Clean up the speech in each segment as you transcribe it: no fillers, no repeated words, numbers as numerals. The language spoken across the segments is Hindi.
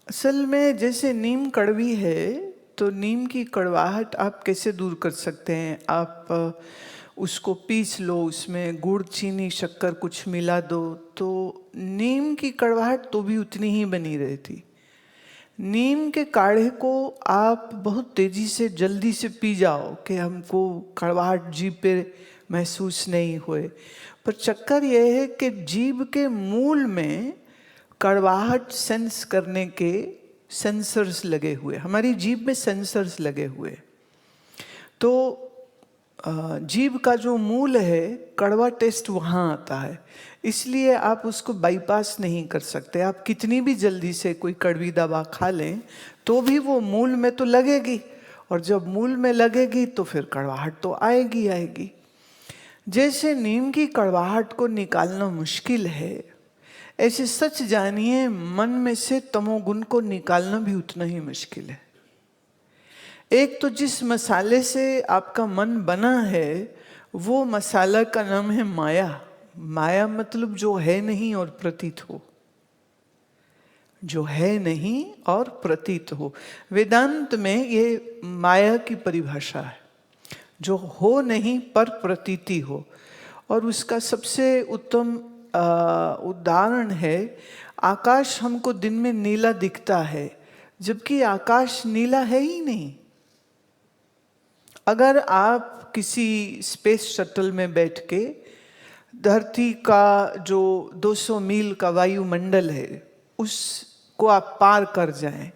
असल में जैसे नीम कड़वी है तो नीम की कड़वाहट आप कैसे दूर कर सकते हैं। आप उसको पीस लो, उसमें गुड़ चीनी शक्कर कुछ मिला दो तो नीम की कड़वाहट तो भी उतनी ही बनी रहती। नीम के काढ़े को आप बहुत तेजी से जल्दी से पी जाओ कि हमको कड़वाहट जीभ पे महसूस नहीं हुए, पर चक्कर यह है कि जीभ के मूल में कड़वाहट सेंस करने के सेंसर्स लगे हुए, हमारी जीभ में सेंसर्स लगे हुए। तो जीभ का जो मूल है कड़वा टेस्ट वहाँ आता है, इसलिए आप उसको बाईपास नहीं कर सकते। आप कितनी भी जल्दी से कोई कड़वी दवा खा लें तो भी वो मूल में तो लगेगी, और जब मूल में लगेगी तो फिर कड़वाहट तो आएगी आएगी। जैसे नीम की कड़वाहट को निकालना मुश्किल है, ऐसे सच जानिए मन में से तमोगुण को निकालना भी उतना ही मुश्किल है। एक तो जिस मसाले से आपका मन बना है वो मसाला का नाम है माया। माया मतलब जो है नहीं और प्रतीत हो, जो है नहीं और प्रतीत हो। वेदांत में ये माया की परिभाषा है, जो हो नहीं पर प्रतीति हो। और उसका सबसे उत्तम उदाहरण है आकाश। हमको दिन में नीला दिखता है जबकि आकाश नीला है ही नहीं। अगर आप किसी स्पेस शटल में बैठ के धरती का जो 200 मील का वायुमंडल है उसको आप पार कर जाएं,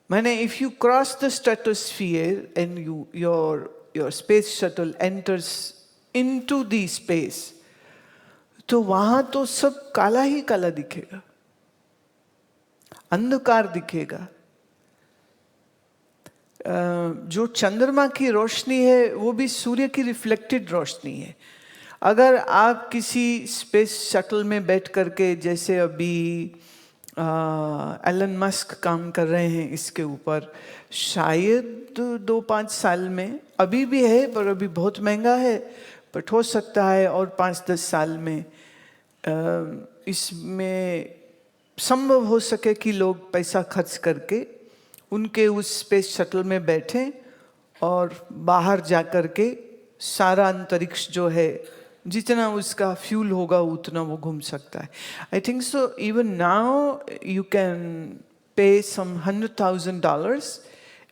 मैंने if you cross the stratosphere and your space shuttle enters into the space, तो वहां तो सब काला ही काला दिखेगा, अंधकार दिखेगा। जो चंद्रमा की रोशनी है वो भी सूर्य की रिफ्लेक्टेड रोशनी है। अगर आप किसी स्पेस शटल में बैठ करके, जैसे अभी एलन मस्क काम कर रहे हैं इसके ऊपर, शायद 2-5 साल में, अभी भी है पर अभी बहुत महंगा है, बट हो सकता है और 5-10 साल में इसमें संभव हो सके कि लोग पैसा खर्च करके उनके उस स्पेस शटल में बैठें और बाहर जाकर के सारा अंतरिक्ष जो है, जितना उसका फ्यूल होगा उतना वो घूम सकता है। I think so even now you can pay some $100,000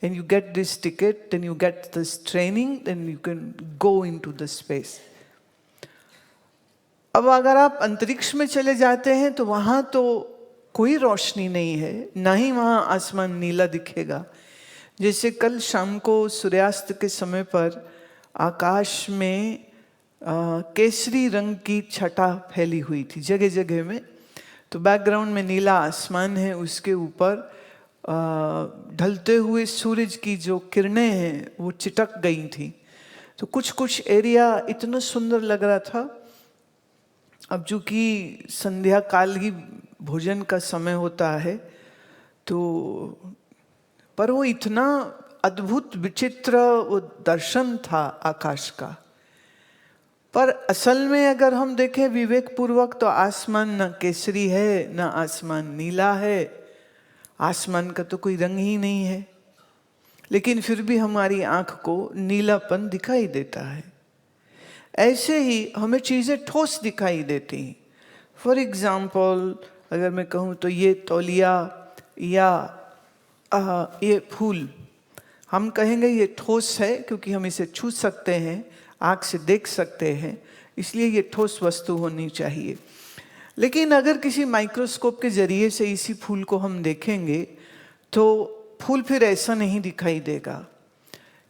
and you get this ticket, then you get this training, then you can go into the space. अब अगर आप अंतरिक्ष में चले जाते हैं तो वहाँ तो कोई रोशनी नहीं है, ना ही वहाँ आसमान नीला दिखेगा। जैसे कल शाम को सूर्यास्त के समय पर आकाश में केसरी रंग की छटा फैली हुई थी जगह जगह में, तो बैकग्राउंड में नीला आसमान है, उसके ऊपर ढलते हुए सूरज की जो किरणें हैं वो चिटक गई थी। तो कुछ कुछ एरिया इतना सुंदर लग रहा था। अब चूंकि संध्या काल ही भोजन का समय होता है, तो पर वो इतना अद्भुत विचित्र वो दर्शन था आकाश का। पर असल में अगर हम देखें विवेक पूर्वक तो आसमान न केसरी है, न आसमान नीला है, आसमान का तो कोई रंग ही नहीं है, लेकिन फिर भी हमारी आंख को नीलापन दिखाई देता है। ऐसे ही हमें चीज़ें ठोस दिखाई देती हैं। फॉर एग्जाम्पल अगर मैं कहूँ तो ये तौलिया या ये फूल, हम कहेंगे ये ठोस है क्योंकि हम इसे छू सकते हैं, आँख से देख सकते हैं, इसलिए ये ठोस वस्तु होनी चाहिए। लेकिन अगर किसी माइक्रोस्कोप के जरिए से इसी फूल को हम देखेंगे तो फूल फिर ऐसा नहीं दिखाई देगा,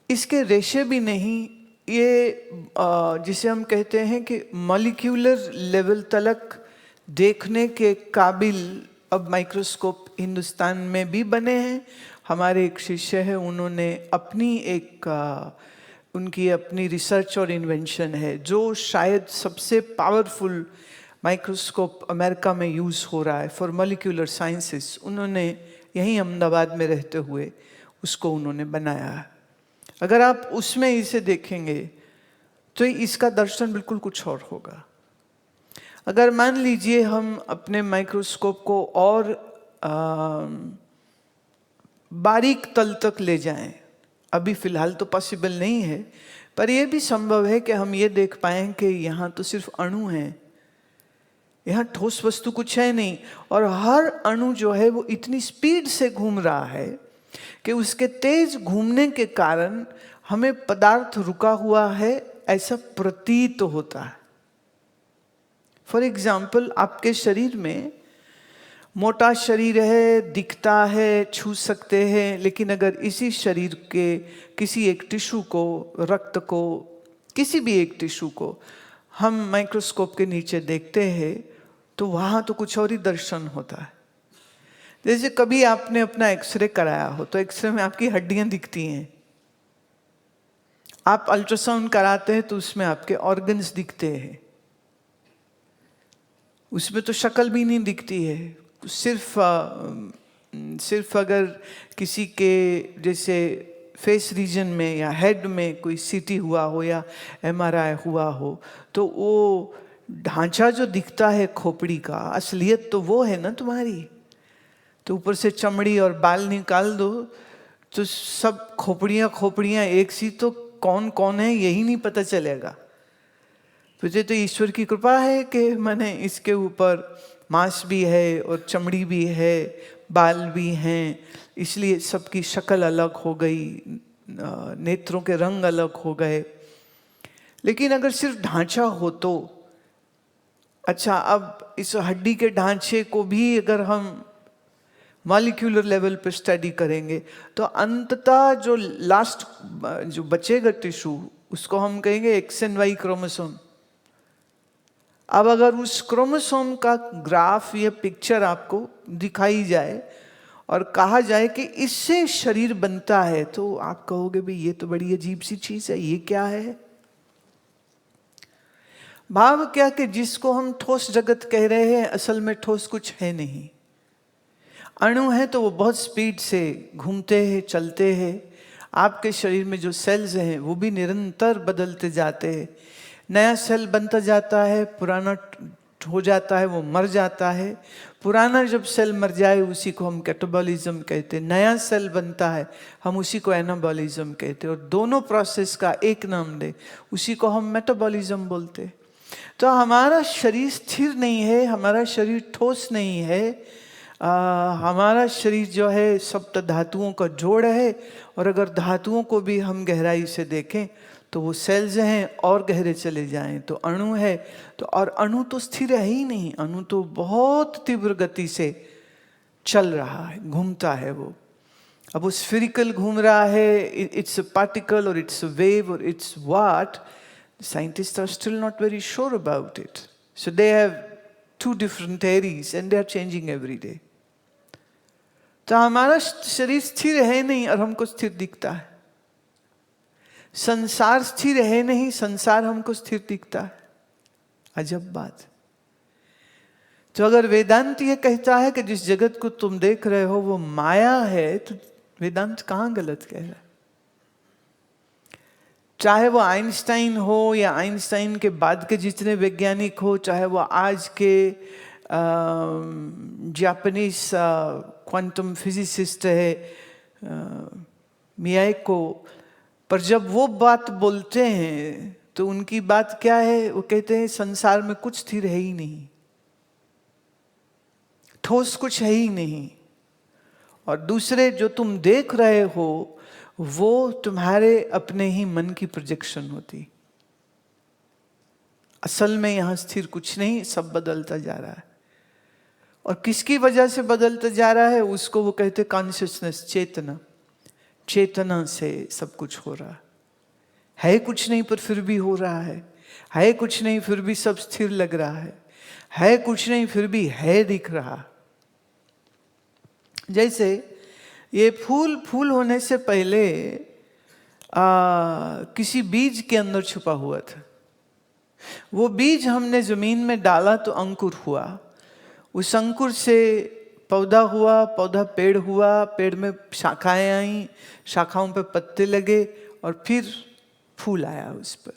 इसके रेशे भी नहीं, ये जिसे हम कहते हैं कि मॉलिक्यूलर लेवल तक देखने के काबिल अब माइक्रोस्कोप हिंदुस्तान में भी बने हैं। हमारे एक शिष्य है, उन्होंने अपनी एक उनकी अपनी रिसर्च और इन्वेंशन है जो शायद सबसे पावरफुल माइक्रोस्कोप अमेरिका में यूज़ हो रहा है फॉर मॉलिक्यूलर साइंसेस। उन्होंने यहीं अहमदाबाद में रहते हुए उसको उन्होंने बनाया है। अगर आप उसमें इसे देखेंगे तो इसका दर्शन बिल्कुल कुछ और होगा। अगर मान लीजिए हम अपने माइक्रोस्कोप को और बारीक तल तक ले जाएं। अभी फिलहाल तो पॉसिबल नहीं है, पर यह भी संभव है कि हम ये देख पाएं कि यहाँ तो सिर्फ अणु हैं, यहाँ ठोस वस्तु कुछ है नहीं, और हर अणु जो है वो इतनी स्पीड से घूम रहा है कि उसके तेज घूमने के कारण हमें पदार्थ रुका हुआ है ऐसा प्रतीत होता है। फॉर एग्जाम्पल, आपके शरीर में मोटा शरीर है, दिखता है, छू सकते हैं, लेकिन अगर इसी शरीर के किसी एक टिश्यू को, रक्त को, किसी भी एक टिश्यू को हम माइक्रोस्कोप के नीचे देखते हैं तो वहाँ तो कुछ और ही दर्शन होता है। जैसे कभी आपने अपना एक्सरे कराया हो तो एक्सरे में आपकी हड्डियाँ दिखती हैं, आप अल्ट्रासाउंड कराते हैं तो उसमें आपके ऑर्गन्स दिखते हैं, उसमें तो शक्ल भी नहीं दिखती है। सिर्फ अगर किसी के जैसे फेस रीजन में या हेड में कोई सीटी हुआ हो या एमआरआई हुआ हो तो वो ढांचा जो दिखता है खोपड़ी का, असलियत तो वो है ना तुम्हारी। तो ऊपर से चमड़ी और बाल निकाल दो तो सब खोपड़ियाँ एक सी, तो कौन कौन है यही नहीं पता चलेगा। तुझे तो ईश्वर की कृपा है कि मैंने इसके ऊपर मांस भी है और चमड़ी भी है, बाल भी हैं, इसलिए सबकी शक्ल अलग हो गई, नेत्रों के रंग अलग हो गए। लेकिन अगर सिर्फ ढांचा हो तो अच्छा, अब इस हड्डी के ढांचे को भी अगर हम मॉलिक्यूलर लेवल पर स्टडी करेंगे तो अंततः जो लास्ट जो बचेगा टिश्यू उसको हम कहेंगे XY क्रोमोसोम। अब अगर उस क्रोमोसोम का ग्राफ या पिक्चर आपको दिखाई जाए और कहा जाए कि इससे शरीर बनता है, तो आप कहोगे भाई ये तो बड़ी अजीब सी चीज है, ये क्या है। भाव क्या कि जिसको हम ठोस जगत कह रहे हैं असल में ठोस कुछ है नहीं। अणु है तो वो बहुत स्पीड से घूमते हैं, चलते हैं। आपके शरीर में जो सेल्स हैं वो भी निरंतर बदलते जाते हैं। नया सेल बनता जाता है, पुराना हो जाता है, वो मर जाता है। पुराना जब सेल मर जाए उसी को हम कैटाबॉलिज्म कहते हैं, नया सेल बनता है हम उसी को एनाबॉलिज्म कहते हैं, और दोनों प्रोसेस का एक नाम दे उसी को हम मेटाबॉलिज्म बोलते हैं। तो हमारा शरीर स्थिर नहीं है, हमारा शरीर ठोस नहीं है। हमारा शरीर जो है सप्त धातुओं का जोड़ है, और अगर धातुओं को भी हम गहराई से देखें तो वो सेल्स हैं, और गहरे चले जाएं तो अणु है। तो और अणु तो स्थिर है ही नहीं, अणु तो बहुत तीव्र गति से चल रहा है, घूमता है वो। अब वो स्फेरिकल घूम रहा है, इट्स अ पार्टिकल और इट्स अ वेव और it's what, scientists are still not very sure about it. So they have two different theories and they are changing every day. तो हमारा शरीर स्थिर है नहीं और हमको स्थिर दिखता है। संसार स्थिर है नहीं, संसार हमको स्थिर दिखता है। अजब बात। तो अगर वेदांत ये कहता है कि जिस जगत को तुम देख रहे हो वो माया है, तो वेदांत कहाँ गलत कह रहा है। चाहे वो आइंस्टाइन हो या आइंस्टाइन के बाद के जितने वैज्ञानिक हो, चाहे वो आज के जापानीज क्वांटम फिजिसिस्ट है मियाको, पर जब वो बात बोलते हैं तो उनकी बात क्या है, वो कहते हैं संसार में कुछ स्थिर है ही नहीं, ठोस कुछ है ही नहीं, और दूसरे जो तुम देख रहे हो वो तुम्हारे अपने ही मन की प्रोजेक्शन होती। असल में यहां स्थिर कुछ नहीं, सब बदलता जा रहा है। और किसकी वजह से बदलता जा रहा है उसको वो कहते कॉन्शियसनेस, चेतना। चेतना से सब कुछ हो रहा है कुछ नहीं पर फिर भी हो रहा है कुछ नहीं फिर भी सब स्थिर लग रहा है कुछ नहीं फिर भी है दिख रहा। जैसे ये फूल होने से पहले किसी बीज के अंदर छुपा हुआ था। वो बीज हमने जमीन में डाला तो अंकुर हुआ, उस अंकुर से पौधा हुआ, पौधा पेड़ हुआ, पेड़ में शाखाएं आई, शाखाओं पे पत्ते लगे और फिर फूल आया उस पर।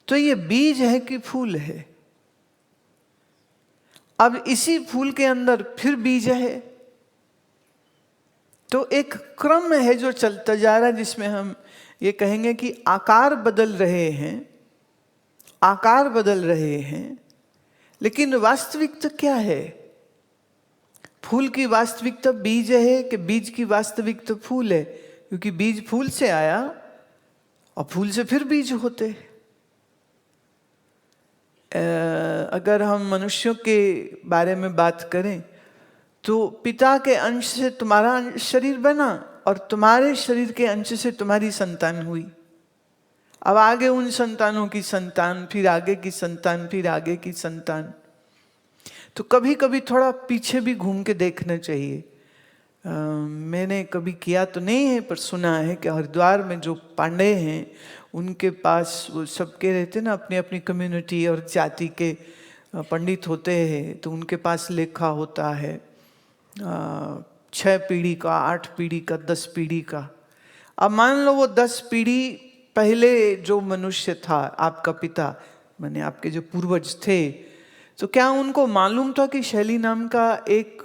तो ये बीज है कि फूल है। अब इसी फूल के अंदर फिर बीज है, तो एक क्रम है जो चलता जा रहा है, जिसमें हम ये कहेंगे कि आकार बदल रहे हैं, आकार बदल रहे हैं, लेकिन वास्तविकता क्या है? फूल की वास्तविकता बीज है कि बीज की वास्तविकता फूल है? क्योंकि बीज फूल से आया और फूल से फिर बीज होते हैं। अगर हम मनुष्यों के बारे में बात करें तो पिता के अंश से तुम्हारा शरीर बना और तुम्हारे शरीर के अंश से तुम्हारी संतान हुई। अब आगे उन संतानों की संतान, फिर आगे की संतान, फिर आगे की संतान। तो कभी कभी थोड़ा पीछे भी घूम के देखना चाहिए। मैंने कभी किया तो नहीं है, पर सुना है कि हरिद्वार में जो पांडे हैं उनके पास वो सबके रहते ना, अपनी अपनी कम्युनिटी और जाति के पंडित होते हैं, तो उनके पास लेखा होता है 6 पीढ़ी का, 8 पीढ़ी का, 10 पीढ़ी का। अब मान लो वो 10 पीढ़ी पहले जो मनुष्य था, आपका पिता माने आपके जो पूर्वज थे, तो क्या उनको मालूम था कि शैली नाम का एक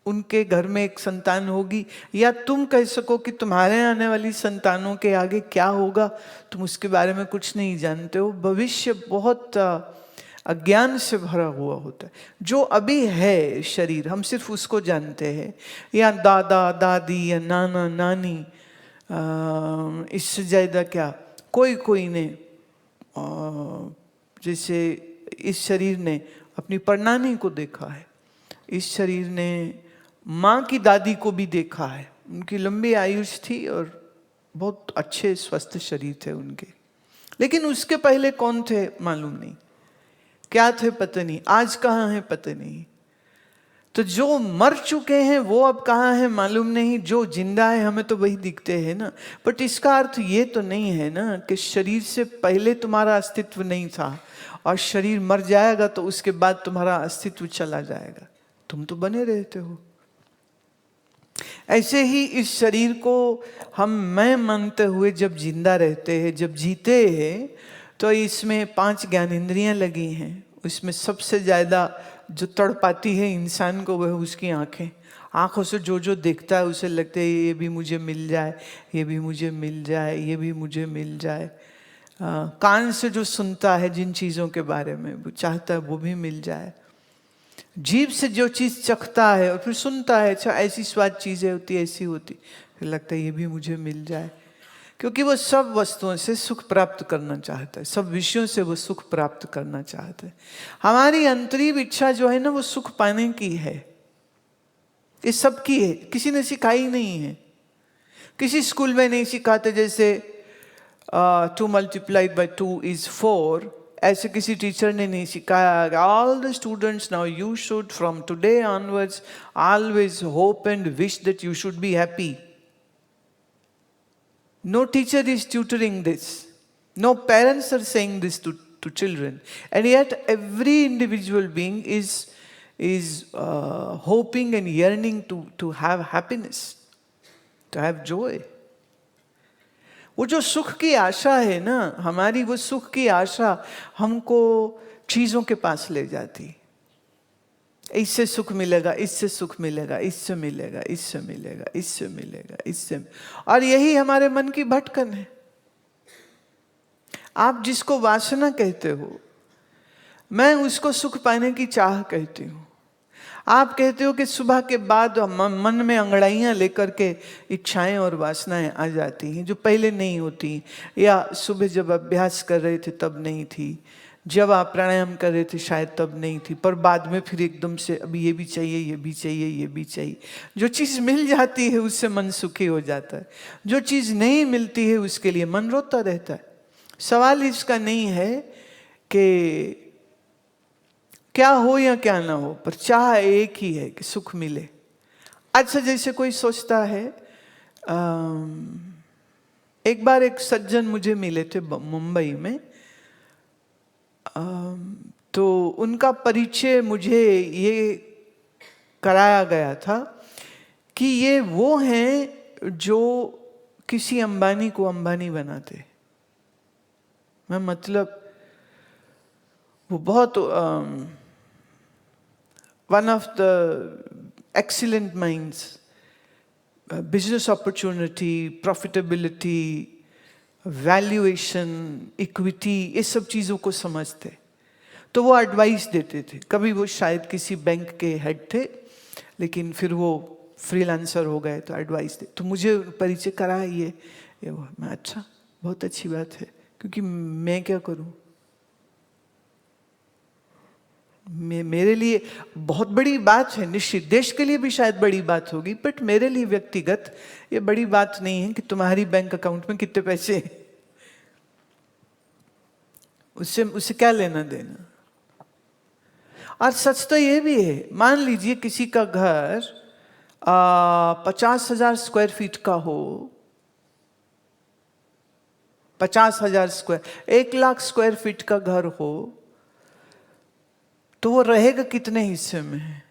उनके घर में एक संतान होगी? या तुम कह सको कि तुम्हारे आने वाली संतानों के आगे क्या होगा, तुम उसके बारे में कुछ नहीं जानते हो। भविष्य बहुत अज्ञान से भरा हुआ होता है। जो अभी है शरीर, हम सिर्फ उसको जानते हैं, या दादा दादी या नाना नानी, इससे ज़्यादा क्या कोई कोई ने, जैसे इस शरीर ने अपनी परनानी को देखा है, इस शरीर ने माँ की दादी को भी देखा है। उनकी लंबी आयुष थी और बहुत अच्छे स्वस्थ शरीर थे उनके, लेकिन उसके पहले कौन थे मालूम नहीं, क्या थे पता नहीं, आज कहाँ हैं पता नहीं। तो जो मर चुके हैं वो अब कहाँ हैं मालूम नहीं, जो जिंदा है हमें तो वही दिखते हैं ना। बट इसका अर्थ ये तो नहीं है ना कि शरीर से पहले तुम्हारा अस्तित्व नहीं था और शरीर मर जाएगा तो उसके बाद तुम्हारा अस्तित्व चला जाएगा। तुम तो बने रहते हो। ऐसे ही इस शरीर को हम मैं मानते हुए जब जिंदा रहते हैं, जब जीते हैं, तो इसमें 5 ज्ञानेंद्रियां लगी हैं। उसमें सबसे ज़्यादा जो तड़पाती है इंसान को वह उसकी आँखें। आँखों से जो जो देखता है उसे लगता है ये भी मुझे मिल जाए, ये भी मुझे मिल जाए, ये भी मुझे मिल जाए। कान से जो सुनता है जिन चीज़ों के बारे में, वो चाहता है वो भी मिल जाए। जीभ से जो चीज़ चखता है और फिर सुनता है, अच्छा ऐसी स्वाद चीज़ें होती, ऐसी होती, फिर लगता है ये भी मुझे मिल जाए। क्योंकि वो सब वस्तुओं से सुख प्राप्त करना चाहता है, सब विषयों से वो सुख प्राप्त करना चाहता है। हमारी अंतरिम इच्छा जो है ना, वो सुख पाने की है। ये सबकी है, किसी ने सिखाई नहीं है, किसी स्कूल में नहीं सिखाते। जैसे 2 multiplied by 2 is 4, ऐसे किसी टीचर ने नहीं सिखाया। All the students now you should from today onwards always hope and wish that you should be happy. No teacher is tutoring this. No parents are saying this to children. And yet every individual being is hoping and yearning to have happiness, to have joy. वो जो सुख की आशा है ना हमारी, वो सुख की आशा हमको चीज़ों के पास ले जाती। इससे सुख मिलेगा, इससे सुख मिलेगा, इससे मिलेगा, इससे मिलेगा, इससे मिलेगा, इससे, और यही हमारे मन की भटकन है। आप जिसको वासना कहते हो, मैं उसको सुख पाने की चाह कहती हूँ। आप कहते हो कि सुबह के बाद मन में अंगड़ाइयाँ लेकर के इच्छाएं और वासनाएं आ जाती हैं जो पहले नहीं होती, या सुबह जब अभ्यास कर रहे थे तब नहीं थी, जब आप प्राणायाम कर रहे थे शायद तब नहीं थी, पर बाद में फिर एकदम से अभी ये भी चाहिए, ये भी चाहिए, ये भी चाहिए। जो चीज़ मिल जाती है उससे मन सुखी हो जाता है, जो चीज़ नहीं मिलती है उसके लिए मन रोता रहता है। सवाल इसका नहीं है कि क्या हो या क्या ना हो, पर चाह एक ही है कि सुख मिले। अच्छा, जैसे कोई सोचता है, एक बार एक सज्जन मुझे मिले थे मुंबई में, तो उनका परिचय मुझे ये कराया गया था कि ये वो हैं जो किसी अंबानी को अंबानी बनाते। मैं मतलब वो बहुत one of the excellent minds, business opportunity, profitability, valuation, equity, ये सब चीज़ों को समझते। तो वो एडवाइस देते थे। कभी वो शायद किसी बैंक के हेड थे, लेकिन फिर वो फ्रीलांसर हो गए तो एडवाइस दे। तो मुझे परिचय करा ये वो। मैं अच्छा, बहुत अच्छी बात है, क्योंकि मैं क्या करूं, मेरे लिए बहुत बड़ी बात है, निश्चित देश के लिए भी शायद बड़ी बात होगी, बट मेरे लिए व्यक्तिगत ये बड़ी बात नहीं है कि तुम्हारी बैंक अकाउंट में कितने पैसे हैं। उससे क्या लेना देना। और सच तो ये भी है, मान लीजिए किसी का घर 50,000 स्क्वायर फीट का हो, 50,000 स्क्वायर, 1 लाख स्क्वायर फीट का घर हो, तो वो रहेगा कितने हिस्से में?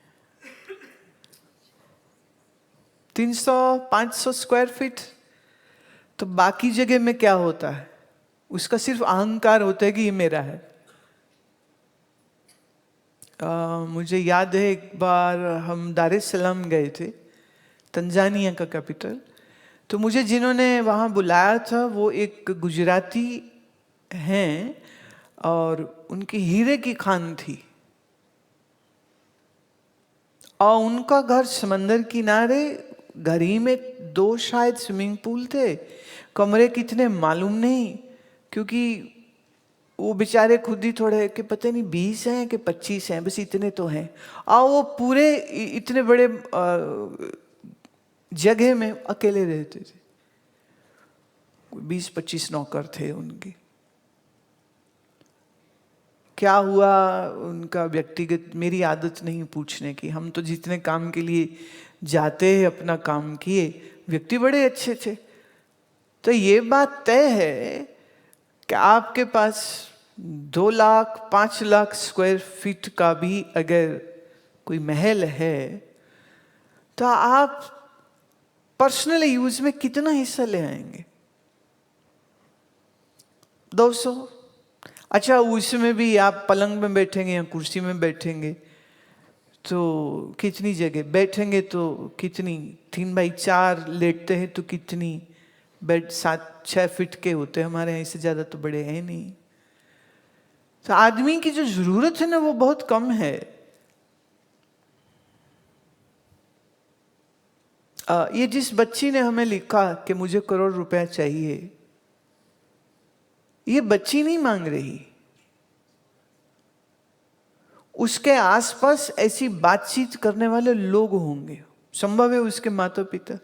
300-500 स्क्वायर फीट। तो बाकी जगह में क्या होता है? उसका सिर्फ अहंकार होता है कि ये मेरा है। मुझे याद है एक बार हम दार एस सलाम गए थे, तंजानिया का कैपिटल। तो मुझे जिन्होंने वहाँ बुलाया था वो एक गुजराती हैं और उनकी हीरे की खान थी, और उनका घर समंदर किनारे, घर ही में 2 शायद स्विमिंग पूल थे, कमरे कितने मालूम नहीं, क्योंकि वो बेचारे खुद ही थोड़े कि पता नहीं 20 हैं कि 25 हैं, बस इतने तो हैं। और वो पूरे इतने बड़े जगह में अकेले रहते थे। 20-25 नौकर थे उनके। क्या हुआ उनका व्यक्तिगत, मेरी आदत नहीं पूछने की, हम तो जितने काम के लिए जाते हैं अपना काम किए। व्यक्ति बड़े अच्छे थे। तो ये बात तय है कि आपके पास 2 लाख 5 लाख स्क्वायर फीट का भी अगर कोई महल है, तो आप पर्सनल यूज में कितना हिस्सा ले आएंगे? 200। अच्छा, उसमें भी आप पलंग में बैठेंगे या कुर्सी में बैठेंगे तो कितनी जगह बैठेंगे, तो कितनी 3x4 लेटते हैं तो कितनी बेड 7-6 फीट के होते हैं हमारे यहाँ, इससे ज़्यादा तो बड़े हैं नहीं। तो आदमी की जो जरूरत है ना वो बहुत कम है। ये जिस बच्ची ने हमें लिखा कि मुझे करोड़ रुपया चाहिए, ये बच्ची नहीं मांग रही, उसके आसपास ऐसी बातचीत करने वाले लोग होंगे, संभव है उसके माता पिता।